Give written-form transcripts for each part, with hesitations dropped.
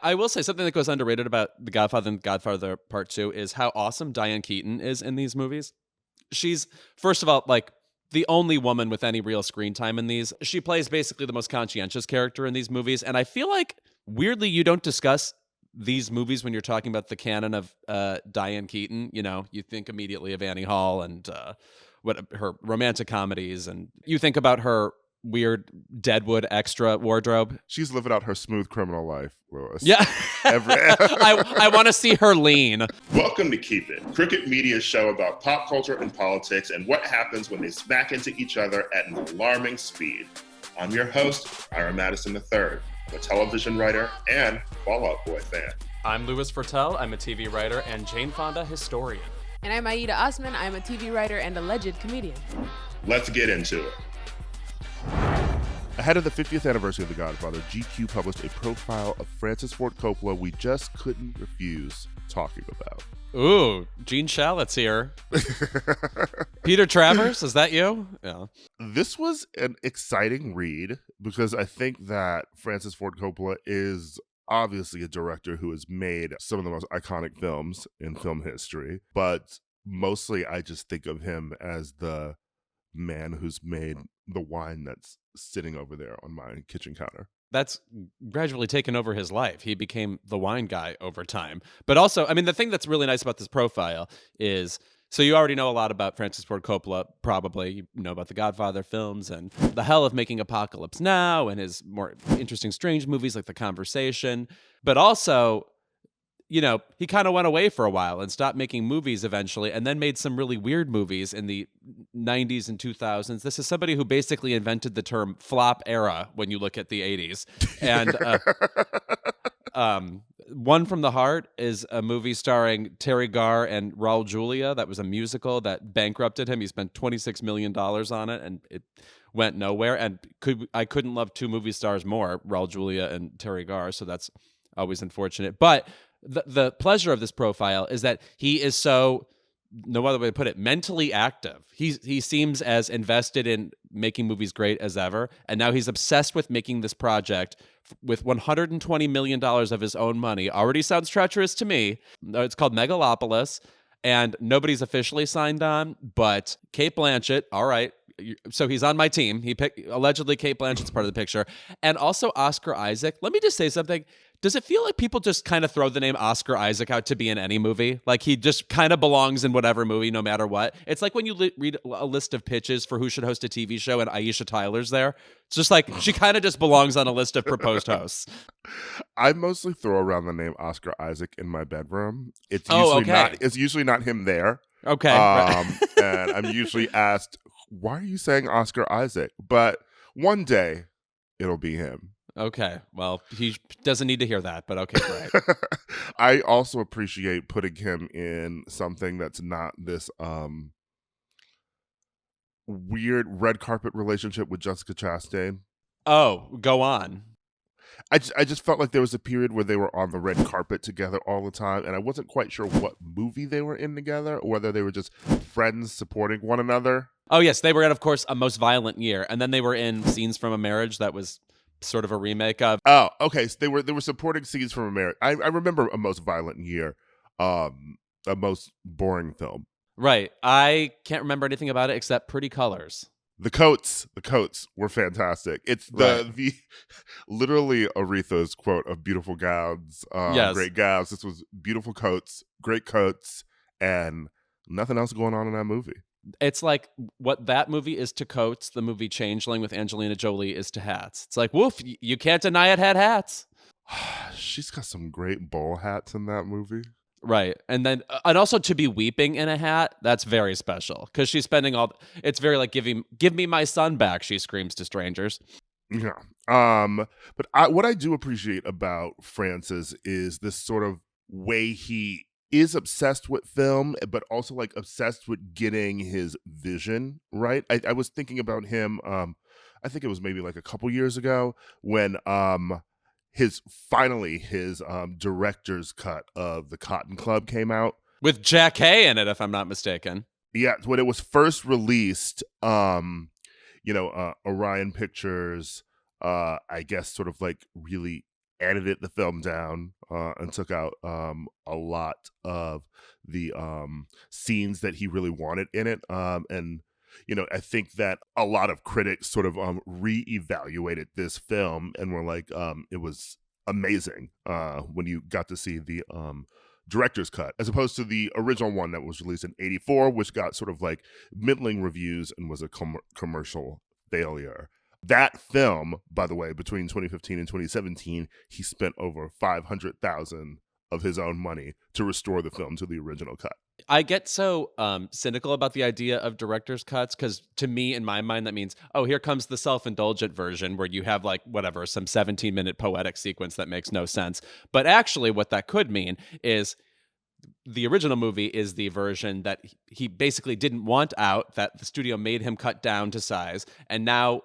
I will say something that goes underrated about The Godfather and Godfather Part 2 is how awesome Diane Keaton is in these movies. She's, first of all, like the only woman with any real screen time in these. She plays basically the most conscientious character in these movies. And I feel like, weirdly, you don't discuss these movies when you're talking about the canon of Diane Keaton. You know, you think immediately of Annie Hall and what her romantic comedies. And you think about her weird Deadwood extra wardrobe. She's living out her smooth criminal life, Louis. Yeah. I want to see her lean. Welcome to Keep It, Cricket Media's show about pop culture and politics and what happens when they smack into each other at an alarming speed. I'm your host, Ira Madison III. I'm a television writer and Fall Out Boy fan. I'm Louis Fertel. I'm a TV writer and Jane Fonda historian. And I'm Aida Osman. I'm a TV writer and alleged comedian. Let's get into it. Ahead of the 50th anniversary of The Godfather, GQ published a profile of Francis Ford Coppola we just couldn't refuse talking about. Ooh, Gene Shalit's here. Peter Travers, is that you? Yeah. This was an exciting read because I think that Francis Ford Coppola is obviously a director who has made some of the most iconic films in film history, but mostly I just think of him as the man who's made the wine that's sitting over there on my kitchen counter. That's gradually taken over his life. He became the wine guy over time. But also, I mean, the thing that's really nice about this profile is, so you already know a lot about Francis Ford Coppola, probably. You know about the Godfather films and the hell of making Apocalypse Now and his more interesting, strange movies like The Conversation. But also, you know, he kind of went away for a while and stopped making movies eventually and then made some really weird movies in the 90s and 2000s. This is somebody who basically invented the term flop era when you look at the 80s. And One from the Heart is a movie starring Terry Garr and Raul Julia. That was a musical that bankrupted him. He spent $26 million on it and it went nowhere. And I couldn't love two movie stars more, Raul Julia and Terry Garr. So that's always unfortunate. But the pleasure of this profile is that he is so, no other way to put it, mentally active. He seems as invested in making movies great as ever, and now he's obsessed with making this project with $120 million of his own money. Already sounds treacherous to me. It's called Megalopolis, and nobody's officially signed on, but Cate Blanchett, all right, so he's on my team. Allegedly Cate Blanchett's part of the picture, and also Oscar Isaac. Let me just say something. Does it feel like people just kind of throw the name Oscar Isaac out to be in any movie? Like he just kind of belongs in whatever movie, no matter what. It's like when you read a list of pitches for who should host a TV show and Aisha Tyler's there. It's just like she kind of just belongs on a list of proposed hosts. I mostly throw around the name Oscar Isaac in my bedroom. It's usually not him there. Okay. And I'm usually asked, why are you saying Oscar Isaac? But one day it'll be him. Okay, well, he doesn't need to hear that, but okay, great. I also appreciate putting him in something that's not this weird red carpet relationship with Jessica Chastain. Oh, go on. I just felt like there was a period where they were on the red carpet together all the time, and I wasn't quite sure what movie they were in together, or whether they were just friends supporting one another. Oh, yes, they were in, of course, A Most Violent Year, and then they were in Scenes from a Marriage that was sort of a remake of. Oh, okay. So they were supporting Scenes from a Marriage. I remember A Most Violent Year, a most boring film. Right. I can't remember anything about it except pretty colors. The coats were fantastic. It's the literally Aretha's quote of beautiful gowns, yes. Great gowns. This was beautiful coats, great coats, and nothing else going on in that movie. It's like what that movie is to coats, the movie Changeling with Angelina Jolie is to hats. It's like, woof, you can't deny it had hats. She's got some great bowl hats in that movie. Right. And also to be weeping in a hat, that's very special because she's spending it's very like, give me my son back, she screams to strangers. Yeah. But what I do appreciate about Francis is this sort of way he is obsessed with film, but also like obsessed with getting his vision right. I was thinking about him, I think it was maybe like a couple years ago when his director's cut of The Cotton Club came out. With Jack Hay in it, if I'm not mistaken. Yeah, when it was first released, Orion Pictures, I guess sort of like really edited the film down and took out a lot of the scenes that he really wanted in it. And I think that a lot of critics sort of reevaluated this film and were like, it was amazing when you got to see the director's cut, as opposed to the original one that was released in '84, which got sort of like middling reviews and was a commercial failure. That film, by the way, between 2015 and 2017, he spent over $500,000 of his own money to restore the film to the original cut. I get so cynical about the idea of director's cuts because to me, in my mind, that means, oh, here comes the self-indulgent version where you have like whatever, some 17-minute poetic sequence that makes no sense. But actually what that could mean is the original movie is the version that he basically didn't want out, that the studio made him cut down to size. And now,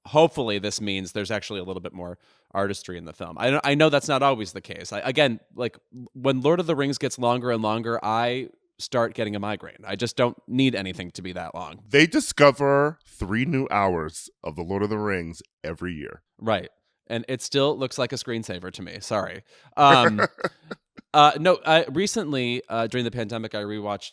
hopefully, this means there's actually a little bit more artistry in the film. I know that's not always the case. Again, like when Lord of the Rings gets longer and longer, I start getting a migraine. I just don't need anything to be that long. They discover 3 new hours of the Lord of the Rings every year. Right. And it still looks like a screensaver to me. Sorry. Recently, during the pandemic, I rewatched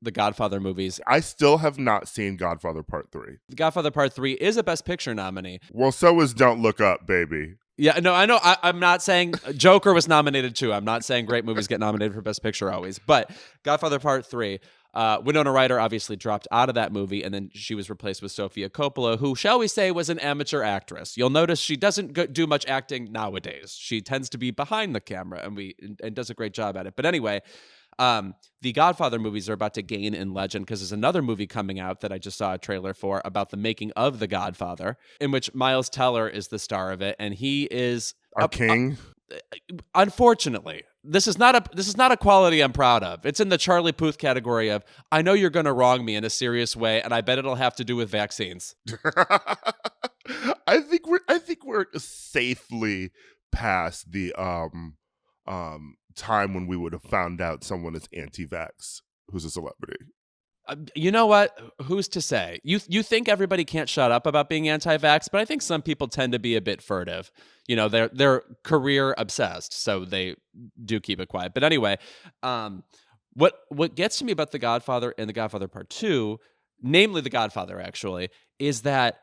the Godfather movies. I still have not seen Godfather Part 3. The Godfather Part 3 is a Best Picture nominee. Well, so is Don't Look Up, baby. Yeah, no, I know. I'm not saying Joker was nominated too. I'm not saying great movies get nominated for Best Picture always. But Godfather Part 3, Winona Ryder obviously dropped out of that movie, and then she was replaced with Sofia Coppola, who, shall we say, was an amateur actress. You'll notice she doesn't do much acting nowadays. She tends to be behind the camera and does a great job at it. But anyway, the Godfather movies are about to gain in legend because there's another movie coming out that I just saw a trailer for about the making of The Godfather, in which Miles Teller is the star of it, and he is our king. Unfortunately, this is not a quality I'm proud of. It's in the Charlie Puth category of, I know you're going to wrong me in a serious way, and I bet it'll have to do with vaccines. I think we're safely past the time when we would have found out someone is anti-vax who's a celebrity. You know what? Who's to say? You think everybody can't shut up about being anti-vax, but I think some people tend to be a bit furtive. They're career obsessed, so they do keep it quiet. But anyway, what gets to me about The Godfather and The Godfather Part 2, namely The Godfather actually, is that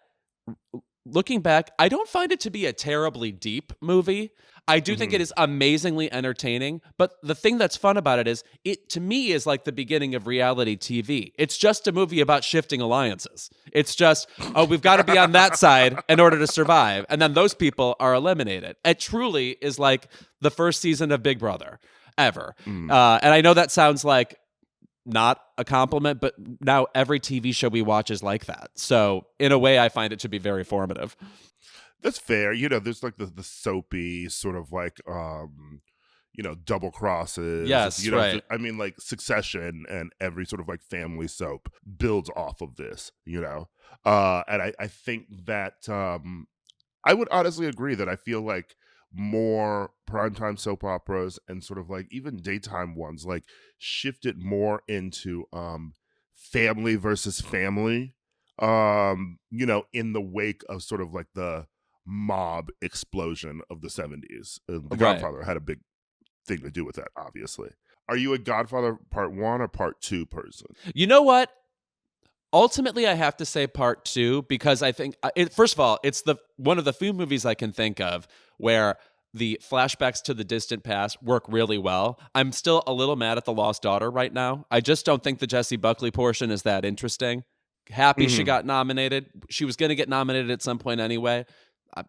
looking back, I don't find it to be a terribly deep movie. I do think it is amazingly entertaining, but the thing that's fun about it is it, to me, is like the beginning of reality TV. It's just a movie about shifting alliances. It's just, we've got to be on that side in order to survive, and then those people are eliminated. It truly is like the first season of Big Brother ever. And I know that sounds like not a compliment, but now every TV show we watch is like that. So in a way, I find it to be very formative. That's fair. There's like the soapy sort of like, double crosses. Yes, right. I mean, like Succession and every sort of like family soap builds off of this, and I think that I would honestly agree that I feel like more primetime soap operas and sort of like even daytime ones like shifted more into family versus family, in the wake of sort of like the mob explosion of the 70s. The Godfather had a big thing to do with that, obviously. Are you a Godfather Part 1 or Part 2 person? You know what? Ultimately, I have to say Part 2 because I think, first of all, it's one of the few movies I can think of where the flashbacks to the distant past work really well. I'm still a little mad at The Lost Daughter right now. I just don't think the Jessie Buckley portion is that interesting. Happy she got nominated. She was going to get nominated at some point anyway.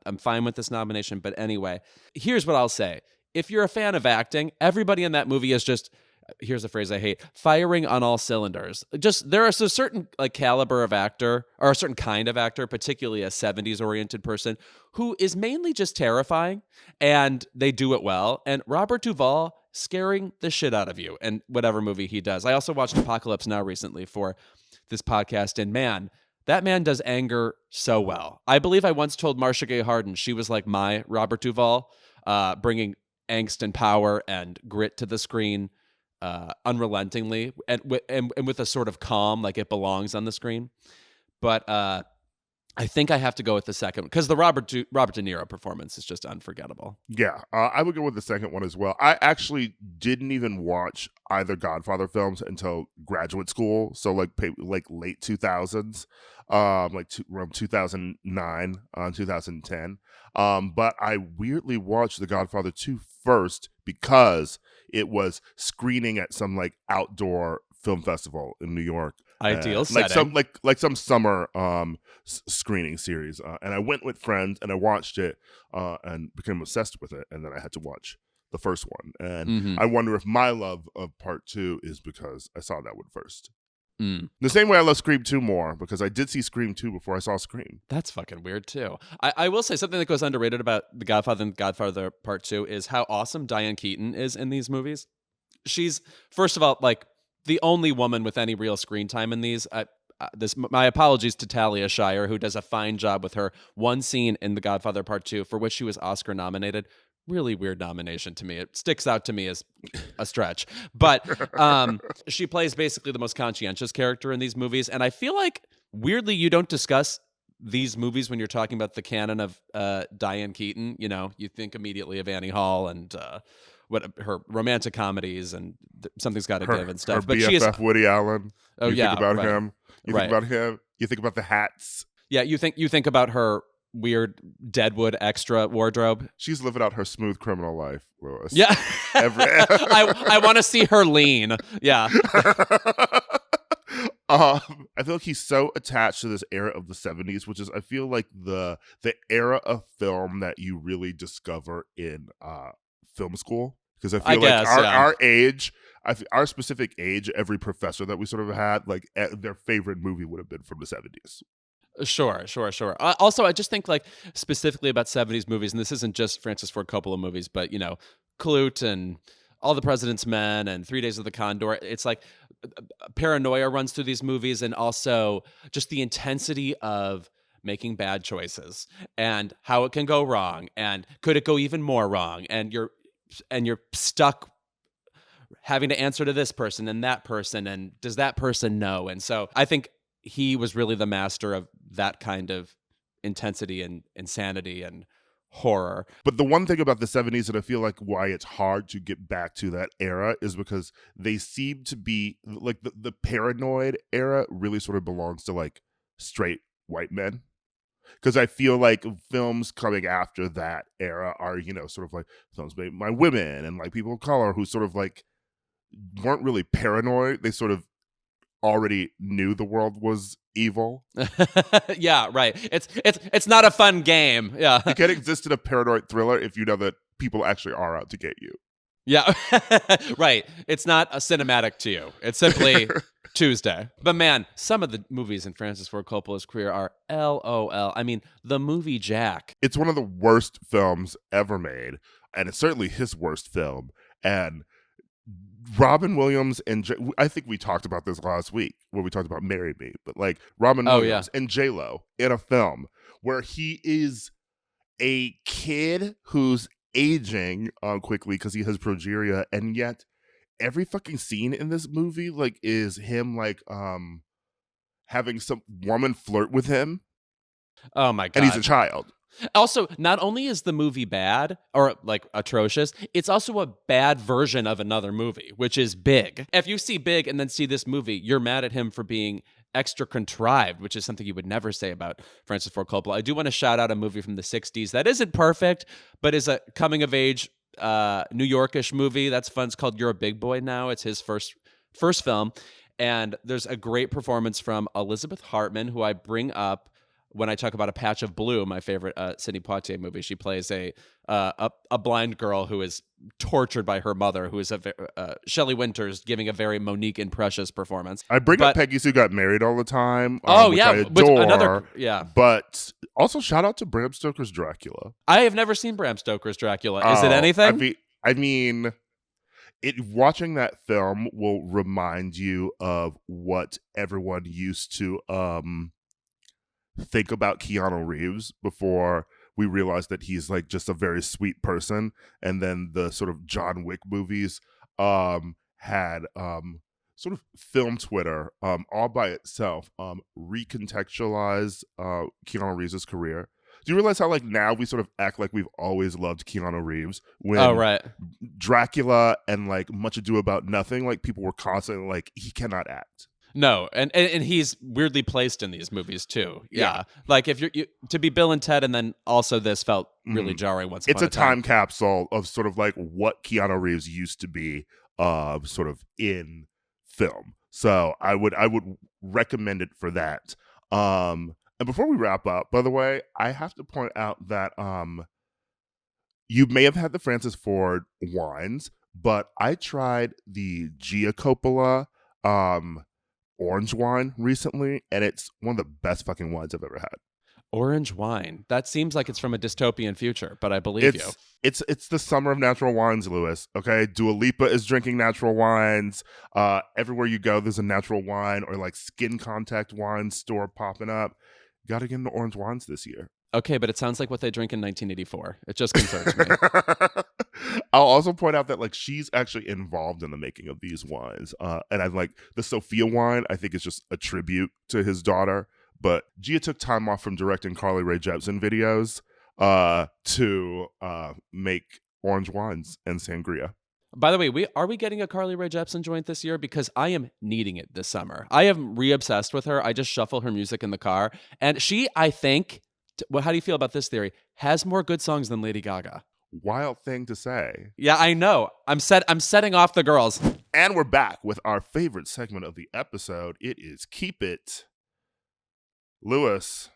I'm fine with this nomination, but anyway, here's what I'll say. If you're a fan of acting, everybody in that movie is just, here's a phrase I hate, firing on all cylinders. Just, there is a certain like caliber of actor, or a certain kind of actor, particularly a 70s-oriented person, who is mainly just terrifying, and they do it well. And Robert Duvall scaring the shit out of you in whatever movie he does. I also watched Apocalypse Now recently for this podcast, and man, that man does anger so well. I believe I once told Marcia Gay Harden she was like my Robert Duvall, bringing angst and power and grit to the screen unrelentingly and with a sort of calm, like it belongs on the screen. But I think I have to go with the second because the Robert De Niro performance is just unforgettable. Yeah, I would go with the second one as well. I actually didn't even watch either Godfather films until graduate school, so like late 2000s, around 2009, 2010. But I weirdly watched The Godfather 2 first because it was screening at some like outdoor film festival in New York. Ideal setting. Like some summer screening series, and I went with friends and I watched it and became obsessed with it, and then I had to watch the first one, and I wonder if my love of part 2 is because I saw that one first. The same way I love Scream 2 more, because I did see Scream 2 before I saw Scream. That's fucking weird too. I will say something that goes underrated about The Godfather and Godfather Part 2 is how awesome Diane Keaton is in these movies. She's, first of all, like the only woman with any real screen time in these. My apologies to Talia Shire, who does a fine job with her one scene in The Godfather Part 2, for which she was Oscar nominated. Really weird nomination to me. It sticks out to me as a stretch. But she plays basically the most conscientious character in these movies. And I feel like, weirdly, you don't discuss these movies when you're talking about the canon of Diane Keaton. You know, you think immediately of Annie Hall and what her romantic comedies and Something's Got to Give and stuff. But she is Woody Allen. Oh, you think about him. You right. think about him. You think about the hats. Yeah, you think about her weird Deadwood extra wardrobe. She's living out her smooth criminal life, Louis. Yeah. I want to see her lean. Yeah. I feel like he's so attached to this era of the 70s, which is, I feel like the era of film that you really discover in film school. Because I feel our age, our specific age, every professor that we sort of had, like their favorite movie would have been from the 70s. Sure. Also, I just think like specifically about 70s movies, and this isn't just Francis Ford Coppola movies, but, you know, Clute and All the President's Men and 3 Days of the Condor. It's like paranoia runs through these movies, and also just the intensity of making bad choices and how it can go wrong, and could it go even more wrong, and you're stuck having to answer to this person and that person, and does that person know? And so I think he was really the master of that kind of intensity and insanity and horror. But the one thing about the 70s that I feel like why it's hard to get back to that era is because they seem to be like the paranoid era really sort of belongs to like straight white men. Because I feel like films coming after that era are, you know, sort of like films made by women and like people of color who sort of like weren't really paranoid. They sort of already knew the world was evil. Yeah, right. It's not a fun game. Yeah. You can't exist in a paranoid thriller if you know that people actually are out to get you. Yeah. Right. It's not a cinematic to you. It's simply Tuesday. But man, some of the movies in Francis Ford Coppola's career are LOL. I mean, the movie Jack. It's one of the worst films ever made, and it's certainly his worst film. And Robin Williams and I think we talked about this last week when we talked about Marry Me, but like Robin Williams and J-Lo in a film where he is a kid who's aging quickly because he has progeria, and yet every fucking scene in this movie like is him like having some woman flirt with him. Oh my God. And he's a child. Also, not only is the movie bad or like atrocious, it's also a bad version of another movie, which is Big. If you see Big and then see this movie, you're mad at him for being extra contrived, which is something you would never say about Francis Ford Coppola. I do want to shout out a movie from the 60s that isn't perfect, but is a coming of age New Yorkish movie that's fun. It's called You're a Big Boy Now. It's his first film. And there's a great performance from Elizabeth Hartman, who I bring up when I talk about A Patch of Blue, my favorite Sidney Poitier movie. She plays a blind girl who is tortured by her mother, who is Shelley Winters giving a very Monique and Precious performance. I bring up Peggy Sue Got Married all the time. Oh, which yeah. I adore, yeah. But also shout out to Bram Stoker's Dracula. I have never seen Bram Stoker's Dracula. Is it anything? I mean, watching that film will remind you of what everyone used to think about Keanu Reeves before we realized that he's like just a very sweet person. And then the sort of John Wick movies had sort of film Twitter, all by itself, recontextualize Keanu Reeves' career. Do you realize how like now we sort of act like we've always loved Keanu Reeves when right. Dracula and like Much Ado About Nothing, like people were constantly like, he cannot act. No, and he's weirdly placed in these movies too. Yeah. Like if you to be Bill and Ted and then also this felt really jarring once upon It's a time capsule of sort of like what Keanu Reeves used to be sort of in film. So I would recommend it for that. And before we wrap up, by the way, I have to point out that you may have had the Francis Ford wines, but I tried the Gia Coppola orange wine recently, and it's one of the best fucking wines I've ever had. Orange wine. That seems like it's from a dystopian future, but I believe you. It's the summer of natural wines, Louis. Okay, Dua Lipa is drinking natural wines. Everywhere you go, there's a natural wine or like skin contact wine store popping up. Got to get into orange wines this year. Okay, but it sounds like what they drink in 1984. It just concerns me. I'll also point out that like she's actually involved in the making of these wines. And I'm like the Sophia wine, I think is just a tribute to his daughter. But Gia took time off from directing Carly Rae Jepsen videos to make orange wines and sangria. By the way, are we getting a Carly Rae Jepsen joint this year? Because I am needing it this summer. I am re-obsessed with her. I just shuffle her music in the car. And she, I think, well, how do you feel about this theory? Has more good songs than Lady Gaga. Wild thing to say. Yeah, I know. I'm setting off the girls. And we're back with our favorite segment of the episode. It is Keep It. Louis,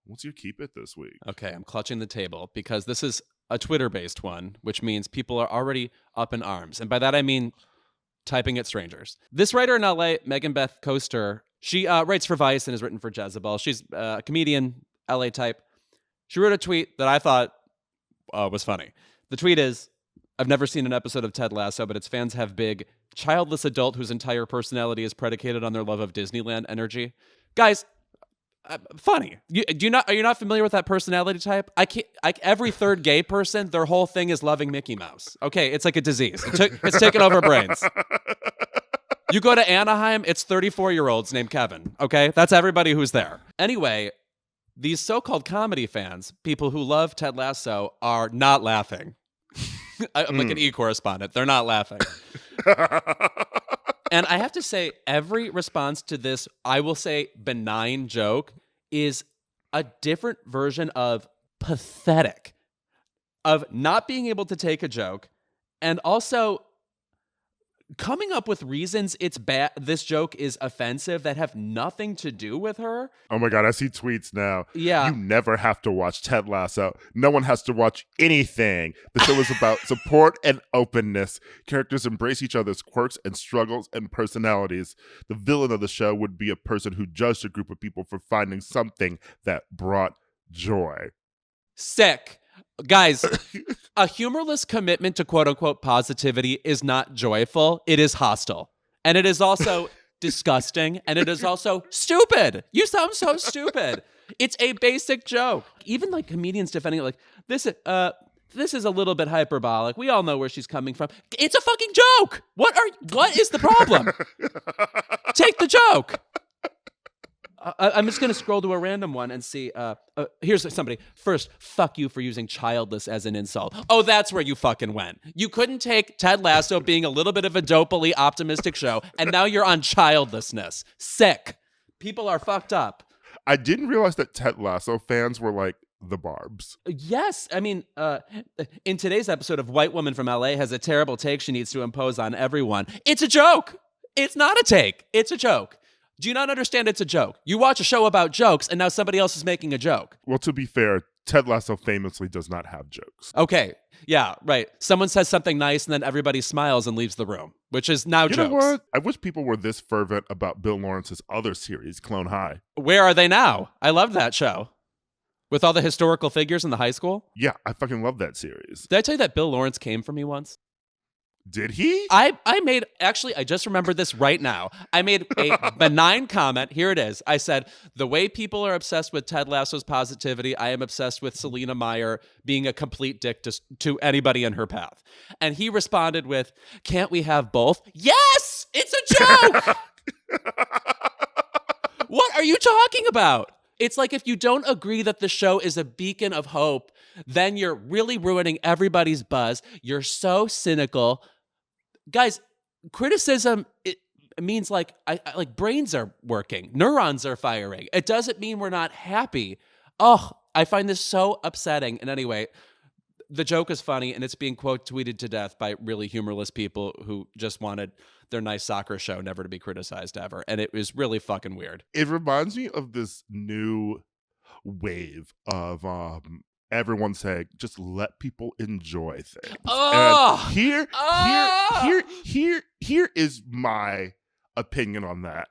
what's your Keep It this week? Okay, I'm clutching the table because this is a Twitter-based one, which means people are already up in arms. And by that, I mean typing at strangers. This writer in LA, Megan Beth Koester, she writes for Vice and has written for Jezebel. She's a comedian, LA type. She wrote a tweet that I thought was funny. The tweet is, I've never seen an episode of Ted Lasso, but its fans have big, childless adult whose entire personality is predicated on their love of Disneyland energy. Guys, funny. Are you not familiar with that personality type? Every third gay person, their whole thing is loving Mickey Mouse. Okay, it's like a disease. It's taken over brains. You go to Anaheim, it's 34-year-olds named Kevin. Okay, that's everybody who's there. Anyway, these so-called comedy fans, people who love Ted Lasso, are not laughing. I'm like an e-correspondent. They're not laughing. And I have to say, every response to this, I will say, benign joke is a different version of pathetic, of not being able to take a joke, and also coming up with reasons it's bad. This joke is offensive that have nothing to do with her. Oh my God, I see tweets now. Yeah. You never have to watch Ted Lasso. No one has to watch anything. The show is about support and openness. Characters embrace each other's quirks and struggles and personalities. The villain of the show would be a person who judged a group of people for finding something that brought joy. Sick. Guys, a humorless commitment to quote-unquote positivity is not joyful. It is hostile. And it is also disgusting. And it is also stupid. You sound so stupid. It's a basic joke. Even like comedians defending it like, this is a little bit hyperbolic. We all know where she's coming from. It's a fucking joke. What is the problem? Take the joke. I'm just going to scroll to a random one and see. Here's somebody. First, fuck you for using childless as an insult. Oh, that's where you fucking went. You couldn't take Ted Lasso being a little bit of a dopely, optimistic show, and now you're on childlessness. Sick. People are fucked up. I didn't realize that Ted Lasso fans were like the Barbs. Yes. I mean, in today's episode of White Woman from LA has a terrible take she needs to impose on everyone. It's a joke. It's not a take. It's a joke. Do you not understand it's a joke? You watch a show about jokes, and now somebody else is making a joke. Well, to be fair, Ted Lasso famously does not have jokes. Okay. Yeah, right. Someone says something nice, and then everybody smiles and leaves the room, which is now you jokes. Know what? I wish people were this fervent about Bill Lawrence's other series, Clone High. Where are they now? I loved that show. With all the historical figures in the high school? Yeah, I fucking love that series. Did I tell you that Bill Lawrence came for me once? Did he? I just remembered this right now. I made a benign comment. Here it is. I said, the way people are obsessed with Ted Lasso's positivity, I am obsessed with Selena Meyer being a complete dick to anybody in her path. And he responded with, can't we have both? Yes! It's a joke! What are you talking about? It's like if you don't agree that the show is a beacon of hope, then you're really ruining everybody's buzz. You're so cynical. Guys, criticism, it means like brains are working, neurons are firing. It doesn't mean we're not happy. Oh, I find this so upsetting. And anyway, the joke is funny, and it's being quote tweeted to death by really humorless people who just wanted their nice soccer show never to be criticized ever. And it was really fucking weird. It reminds me of this new wave of everyone saying, just let people enjoy things. Oh! And here is my opinion on that.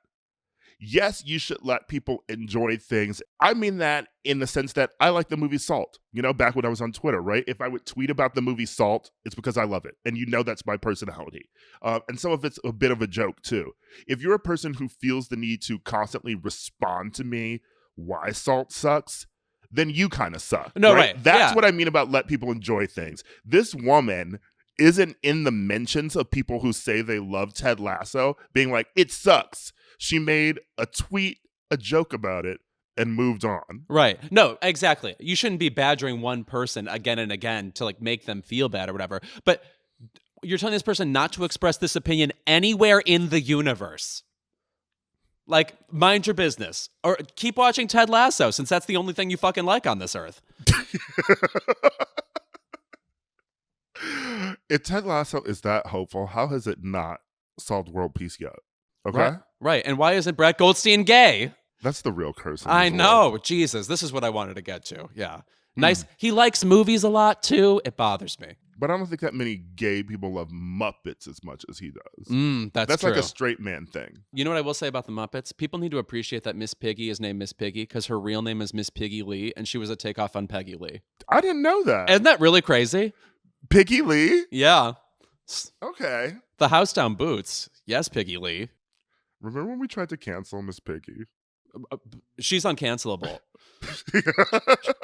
Yes, you should let people enjoy things. I mean that in the sense that I like the movie Salt. You know, back when I was on Twitter, right? If I would tweet about the movie Salt, it's because I love it. And you know that's my personality. And some of it's a bit of a joke, too. If you're a person who feels the need to constantly respond to me why Salt sucks, then you kind of suck. No, right? That's what I mean about let people enjoy things. This woman isn't in the mentions of people who say they love Ted Lasso being like, it sucks. She made a tweet, a joke about it, and moved on. Right. No, exactly. You shouldn't be badgering one person again and again to like make them feel bad or whatever. But you're telling this person not to express this opinion anywhere in the universe. Like, mind your business. Or keep watching Ted Lasso, since that's the only thing you fucking like on this earth. If Ted Lasso is that hopeful, how has it not solved world peace yet? Okay? Right. And why isn't Brett Goldstein gay? That's the real curse. I know. Jesus, this is what I wanted to get to. Yeah. Nice. He likes movies a lot, too. It bothers me. But I don't think that many gay people love Muppets as much as he does. That's true. Like a straight man thing. You know what I will say about the Muppets? People need to appreciate that Miss Piggy is named Miss Piggy because her real name is Miss Piggy Lee, and she was a takeoff on Peggy Lee. I didn't know that. Isn't that really crazy? Piggy Lee? Yeah. Okay. The house down boots. Yes, Piggy Lee. Remember when we tried to cancel Miss Piggy? She's uncancelable.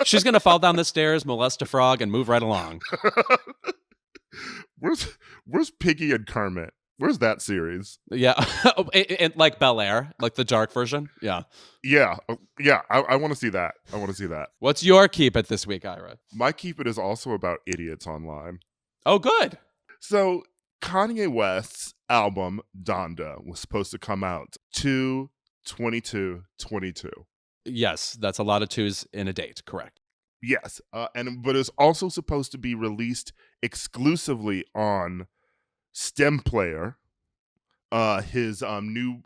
She's going to fall down the stairs, molest a frog, and move right along. Where's Piggy and Kermit? Where's that series? Yeah. Like Bel Air, like the dark version. Yeah. Yeah. I want to see that. What's your keep it this week, Ira? My keep it is also about idiots online. Oh, good. So Kanye West's album Donda was supposed to come out 2/22/22. Yes, that's a lot of twos in a date. Correct. Yes, but it's also supposed to be released exclusively on Stem Player, his new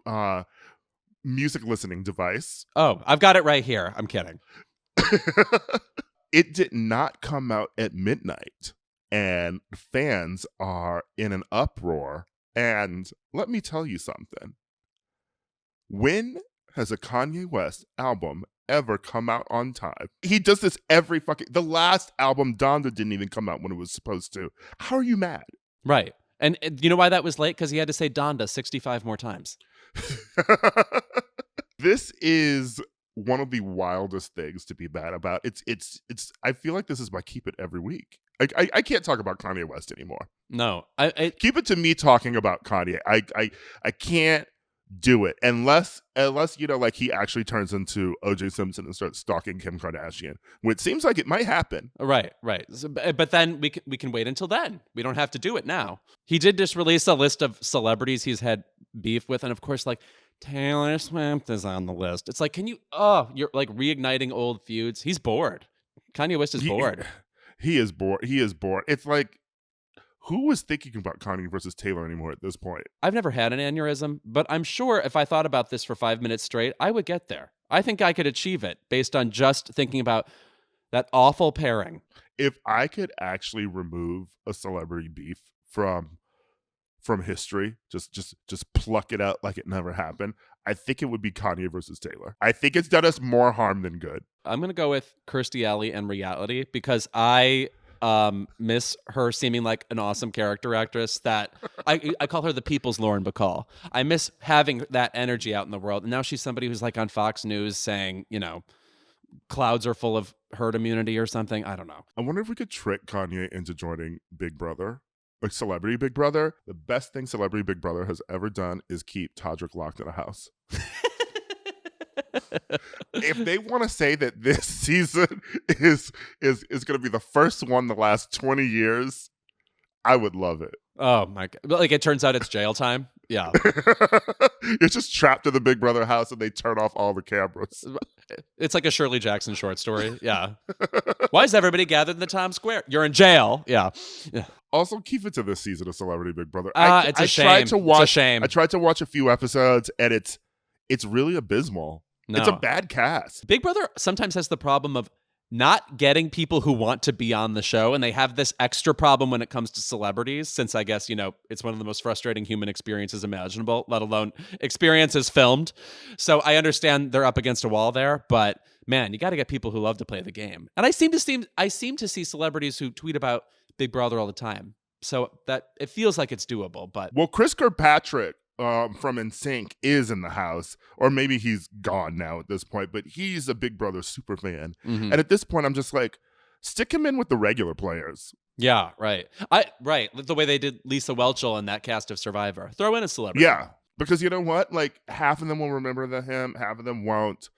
music listening device. Oh, I've got it right here. I'm kidding. It did not come out at midnight, and fans are in an uproar. And let me tell you something. When has a Kanye West album ever come out on time? He does this every the last album, Donda, didn't even come out when it was supposed to. How are you mad? Right. And you know why that was late? Because he had to say Donda 65 more times. This is one of the wildest things to be mad about. It's I feel like this is my keep it every week. I can't talk about Kanye West anymore. No. Keep it to me talking about Kanye. I can't do it unless like he actually turns into O.J. Simpson and starts stalking Kim Kardashian, which seems like it might happen. Right. So, but then we can wait until then. We don't have to do it now. He did just release a list of celebrities he's had beef with, and of course, like Taylor Swift is on the list. It's like, you're like reigniting old feuds. He's bored. Kanye West is bored. He is bored. It's like, who was thinking about Kanye versus Taylor anymore at this point? I've never had an aneurysm, but I'm sure if I thought about this for 5 minutes straight, I would get there. I think I could achieve it based on just thinking about that awful pairing. If I could actually remove a celebrity beef from history, just pluck it out like it never happened, I think it would be Kanye versus Taylor. I think it's done us more harm than good. I'm going to go with Kirstie Alley and reality because I miss her seeming like an awesome character actress that I call her the people's Lauren Bacall. I miss having that energy out in the world. And now she's somebody who's like on Fox News saying, clouds are full of herd immunity or something. I don't know. I wonder if we could trick Kanye into joining Big Brother. Like Celebrity Big Brother. The best thing Celebrity Big Brother has ever done is keep Todrick locked in a house. If they want to say that this season is going to be the first one in the last 20 years, I would love it. Oh my God. Like it turns out it's jail time. Yeah. You're just trapped in the Big Brother house and they turn off all the cameras. It's like a Shirley Jackson short story. Yeah. Why is everybody gathered in the Times Square? You're in jail. Yeah. Also, keep it to this season of Celebrity Big Brother. It's a shame. It's a shame. I tried to watch a few episodes and it's really abysmal. No. It's a bad cast. Big Brother sometimes has the problem of not getting people who want to be on the show, and they have this extra problem when it comes to celebrities, since I guess, it's one of the most frustrating human experiences imaginable, let alone experiences filmed. So I understand they're up against a wall there, but man, you got to get people who love to play the game. And I seem to see celebrities who tweet about Big Brother all the time. So that it feels like it's doable, but well, Chris Kirkpatrick from NSYNC is in the house, or maybe he's gone now at this point, but he's a Big Brother super fan. Mm-hmm. And at this point, I'm just like, stick him in with the regular players. Yeah, right. Right. The way they did Lisa Whelchel in that cast of Survivor. Throw in a celebrity. Yeah, because you know what? Like half of them will remember him, half of them won't.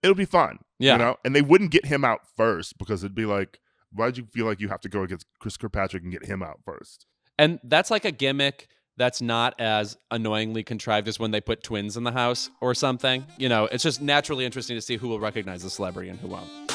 It'll be fun. Yeah. And they wouldn't get him out first because it'd be like, why'd you feel like you have to go against Chris Kirkpatrick and get him out first? And that's like a gimmick that's not as annoyingly contrived as when they put twins in the house or something. It's just naturally interesting to see who will recognize the celebrity and who won't.